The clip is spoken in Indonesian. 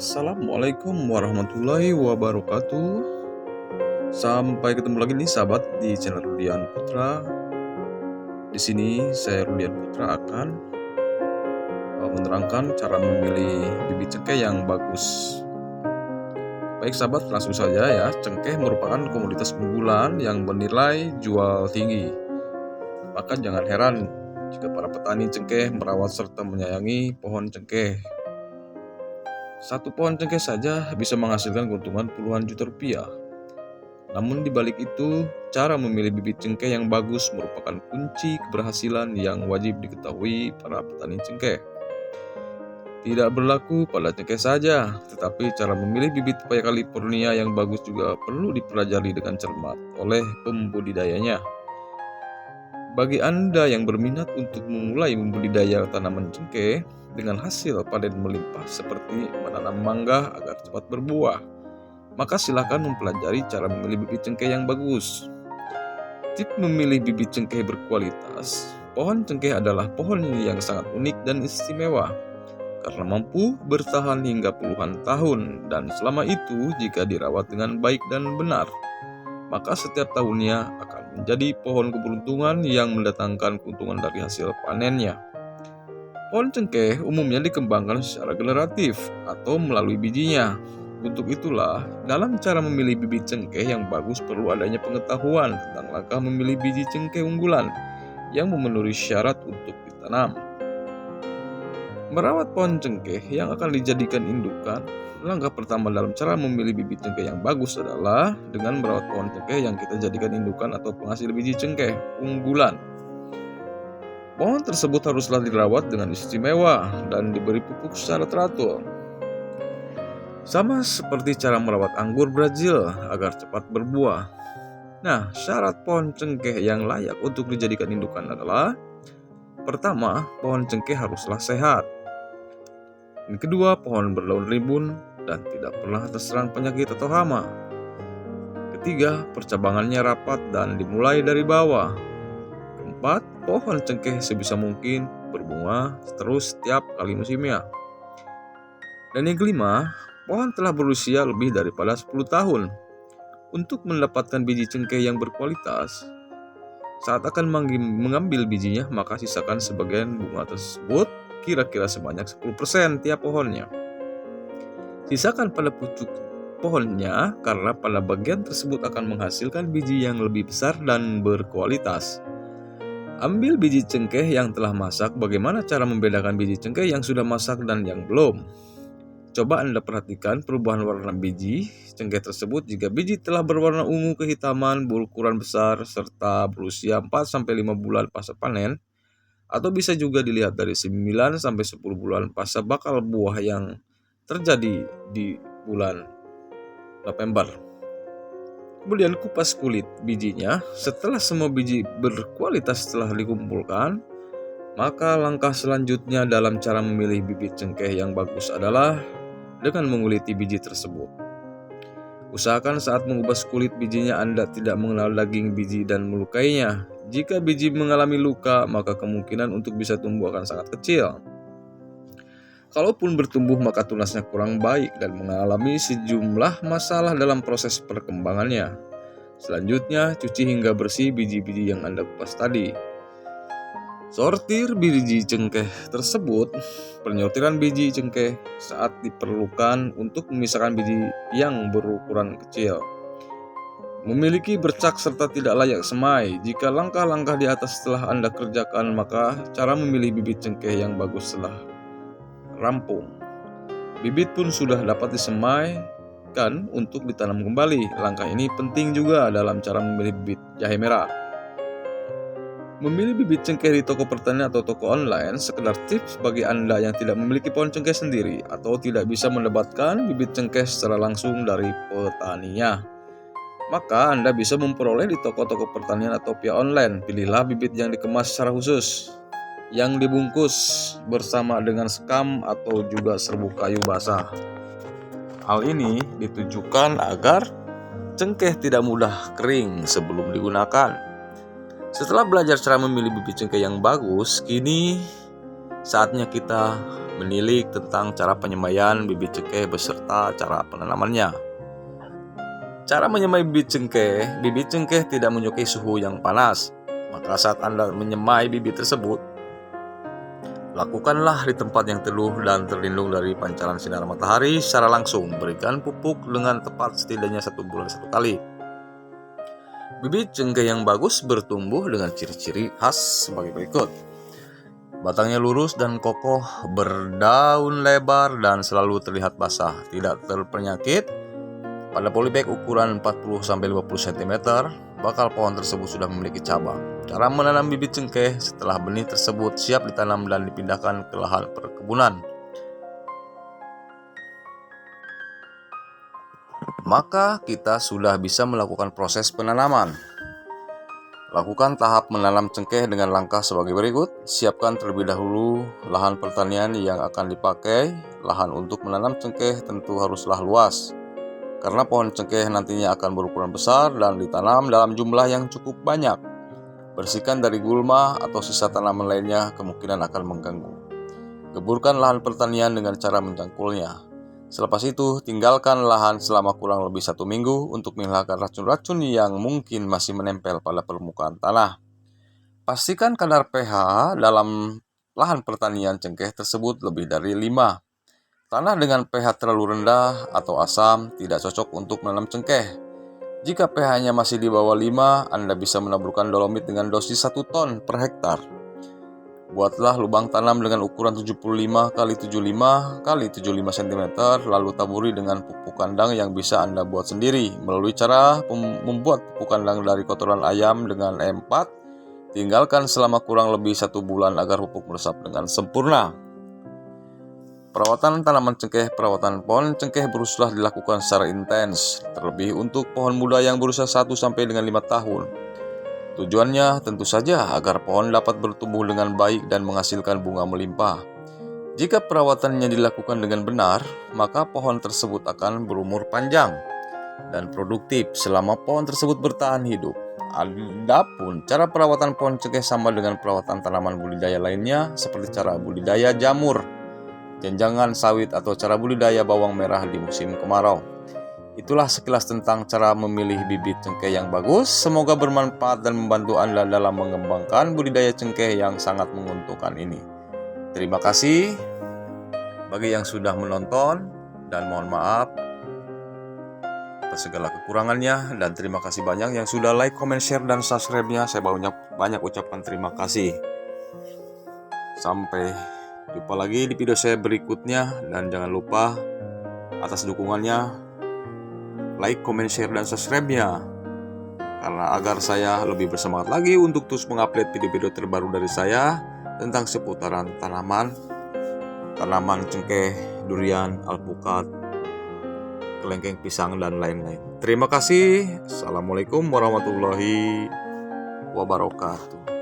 Assalamualaikum warahmatullahi wabarakatuh. Sampai ketemu lagi nih sahabat di channel Rudian Putra. Di sini saya Rudian Putra akan menerangkan cara memilih bibit cengkeh yang bagus. Baik sahabat, langsung saja ya. Cengkeh merupakan komoditas unggulan yang bernilai jual tinggi. Maka jangan heran jika para petani cengkeh merawat serta menyayangi pohon cengkeh. Satu pohon cengkeh saja bisa menghasilkan keuntungan puluhan juta rupiah. Namun di balik itu, cara memilih bibit cengkeh yang bagus merupakan kunci keberhasilan yang wajib diketahui para petani cengkeh. Tidak berlaku pada cengkeh saja, tetapi cara memilih bibit paya California yang bagus juga perlu dipelajari dengan cermat oleh pembudidayanya. Bagi Anda yang berminat untuk memulai membudidaya tanaman cengkeh dengan hasil panen melimpah seperti menanam mangga agar cepat berbuah, maka silakan mempelajari cara memilih bibit cengkeh yang bagus. Tip memilih bibit cengkeh berkualitas. Pohon cengkeh adalah pohon yang sangat unik dan istimewa karena mampu bertahan hingga puluhan tahun, dan selama itu jika dirawat dengan baik dan benar, maka setiap tahunnya akan menjadi pohon keberuntungan yang mendatangkan keuntungan dari hasil panennya. Pohon cengkeh umumnya dikembangkan secara generatif atau melalui bijinya. Untuk itulah, dalam cara memilih bibit cengkeh yang bagus perlu adanya pengetahuan tentang langkah memilih biji cengkeh unggulan yang memenuhi syarat untuk ditanam. Merawat pohon cengkeh yang akan dijadikan indukan. Langkah pertama dalam cara memilih bibit cengkeh yang bagus adalah dengan merawat pohon cengkeh yang kita jadikan indukan atau penghasil biji cengkeh unggulan. Pohon tersebut haruslah dirawat dengan istimewa dan diberi pupuk secara teratur. Sama seperti cara merawat anggur Brazil agar cepat berbuah. Nah, syarat pohon cengkeh yang layak untuk dijadikan indukan adalah: pertama, pohon cengkeh haruslah sehat. Yang kedua, pohon berdaun rimbun dan tidak pernah terserang penyakit atau hama. Ketiga, percabangannya rapat dan dimulai dari bawah. Keempat, pohon cengkeh sebisa mungkin berbunga terus setiap kali musimnya. Dan yang kelima, pohon telah berusia lebih daripada 10 tahun. Untuk mendapatkan biji cengkeh yang berkualitas, saat akan mengambil bijinya, maka sisakan sebagian bunga tersebut, kira-kira sebanyak 10% tiap pohonnya. Sisakan pada pucuk pohonnya karena pada bagian tersebut akan menghasilkan biji yang lebih besar dan berkualitas. Ambil biji cengkeh yang telah masak. Bagaimana cara membedakan biji cengkeh yang sudah masak dan yang belum? Coba Anda perhatikan perubahan warna biji cengkeh tersebut. Jika biji telah berwarna ungu kehitaman, berukuran besar, serta berusia 4-5 bulan pasca panen, atau bisa juga dilihat dari 9-10 bulan pasca bakal buah yang terjadi di bulan November. Kemudian kupas kulit bijinya. Setelah semua biji berkualitas telah dikumpulkan, maka langkah selanjutnya dalam cara memilih bibit cengkeh yang bagus adalah dengan menguliti biji tersebut. Usahakan saat mengubas kulit bijinya Anda tidak mengenal daging biji dan melukainya. Jika biji mengalami luka, maka kemungkinan untuk bisa tumbuh akan sangat kecil. Kalaupun bertumbuh, maka tunasnya kurang baik dan mengalami sejumlah masalah dalam proses perkembangannya. Selanjutnya, cuci hingga bersih biji-biji yang Anda kupas tadi. Sortir biji cengkeh tersebut. Penyortiran biji cengkeh saat diperlukan untuk memisahkan biji yang berukuran kecil, memiliki bercak serta tidak layak semai. Jika langkah-langkah di atas telah Anda kerjakan, maka cara memilih bibit cengkeh yang bagus telah rampung. Bibit pun sudah dapat disemaikan untuk ditanam kembali. Langkah ini penting juga dalam cara memilih bibit jahe merah. Memilih bibit cengkeh di toko pertanian atau toko online sekedar tips bagi Anda yang tidak memiliki pohon cengkeh sendiri atau tidak bisa mendapatkan bibit cengkeh secara langsung dari petaninya. Maka Anda bisa memperoleh di toko-toko pertanian atau via online. Pilihlah bibit yang dikemas secara khusus, yang dibungkus bersama dengan sekam atau juga serbuk kayu basah. Hal ini ditujukan agar cengkeh tidak mudah kering sebelum digunakan. Setelah belajar cara memilih bibit cengkeh yang bagus, kini saatnya kita menilik tentang cara penyemaian bibit cengkeh beserta cara penanamannya. Cara menyemai bibit cengkeh tidak menyukai suhu yang panas. Maka saat Anda menyemai bibit tersebut, lakukanlah di tempat yang teduh dan terlindung dari pancaran sinar matahari secara langsung. Berikan pupuk dengan tepat setidaknya 1 bulan 1 kali. Bibit cengkeh yang bagus bertumbuh dengan ciri-ciri khas sebagai berikut. Batangnya lurus dan kokoh, berdaun lebar dan selalu terlihat basah, tidak terpenyakit. Pada polybag ukuran 40-50 cm, bakal pohon tersebut sudah memiliki cabang. Cara menanam bibit cengkeh: setelah benih tersebut siap ditanam dan dipindahkan ke lahan perkebunan, maka kita sudah bisa melakukan proses penanaman. Lakukan tahap menanam cengkeh dengan langkah sebagai berikut. Siapkan terlebih dahulu lahan pertanian yang akan dipakai. Lahan untuk menanam cengkeh tentu haruslah luas, karena pohon cengkeh nantinya akan berukuran besar dan ditanam dalam jumlah yang cukup banyak. Bersihkan dari gulma atau sisa tanaman lainnya, kemungkinan akan mengganggu. Geburkan lahan pertanian dengan cara mencangkulnya. Selepas itu, tinggalkan lahan selama kurang lebih 1 minggu untuk menghilangkan racun-racun yang mungkin masih menempel pada permukaan tanah. Pastikan kadar pH dalam lahan pertanian cengkeh tersebut lebih dari 5. Tanah dengan pH terlalu rendah atau asam tidak cocok untuk menanam cengkeh. Jika pH-nya masih di bawah 5, Anda bisa menaburkan dolomit dengan dosis 1 ton per hektar. Buatlah lubang tanam dengan ukuran 75 x 75 x 75 cm, lalu taburi dengan pupuk kandang yang bisa Anda buat sendiri melalui cara membuat pupuk kandang dari kotoran ayam dengan M4. Tinggalkan selama kurang lebih 1 bulan agar pupuk meresap dengan sempurna. Perawatan tanaman cengkeh. Perawatan pohon cengkeh berusaha dilakukan secara intens, terlebih untuk pohon muda yang berusia 1-5 tahun. Tujuannya tentu saja agar pohon dapat bertumbuh dengan baik dan menghasilkan bunga melimpah. Jika perawatannya dilakukan dengan benar, maka pohon tersebut akan berumur panjang dan produktif selama pohon tersebut bertahan hidup. Adapun cara perawatan pohon cengkeh sama dengan perawatan tanaman budidaya lainnya, seperti cara budidaya jamur, janjangan sawit, atau cara budidaya bawang merah di musim kemarau. Itulah sekilas tentang cara memilih bibit cengkeh yang bagus. Semoga bermanfaat dan membantu Anda dalam mengembangkan budidaya cengkeh yang sangat menguntungkan ini. Terima kasih bagi yang sudah menonton, dan mohon maaf atas segala kekurangannya, dan terima kasih banyak yang sudah like, comment, share, dan subscribe-nya. Saya banyak ucapkan terima kasih. Sampai jumpa lagi di video saya berikutnya, dan jangan lupa atas dukungannya, like, comment, share, dan subscribe-nya, karena agar saya lebih bersemangat lagi untuk terus mengupload video-video terbaru dari saya tentang seputaran tanaman cengkeh, durian, alpukat, kelengkeng pisang, dan lain-lain. Terima kasih. Assalamualaikum warahmatullahi wabarakatuh.